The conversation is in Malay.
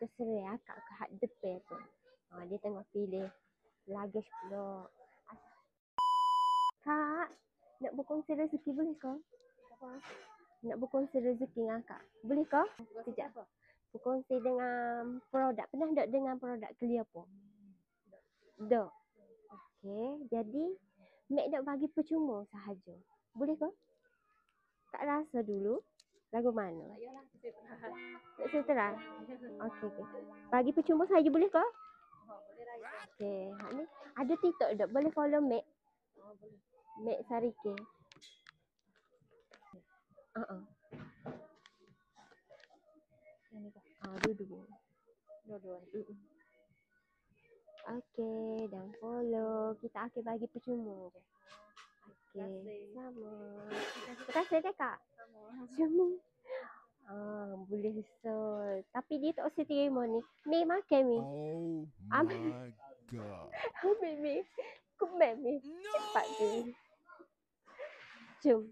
terserah akak ke hak depan tu. Dia tengah pilih luggage pula. Kak, nak berkongsi rezeki boleh ke? Apa? Nak berkongsi rezeki dengan akak. Boleh ke? Sekejap. Berkongsi dengan produk. Pernah tak dengan produk Clearpo? Tak. Okey, jadi Mek nak bagi percuma sahaja. Boleh ke? Tak rasa dulu. Lagu mana? Tak payahlah, Tak seterah. Okey. Bagi percuma sahaja boleh ke? boleh raya. Okey, hak ni ada TikTok tak? Boleh follow Mek. Boleh. Mek Sarike. Yang ni kah? Dua-dua. Dua-dua ni. Okey, dan follow. Kita akan bagi percuma je. Okey, sama. Terima kasih kakak. Sama. Boleh so. Tapi dia tak usah terima ni. Mi makan mi. Oh my god. Ambil mi. Kumpul mi. Cepat tu. Jom.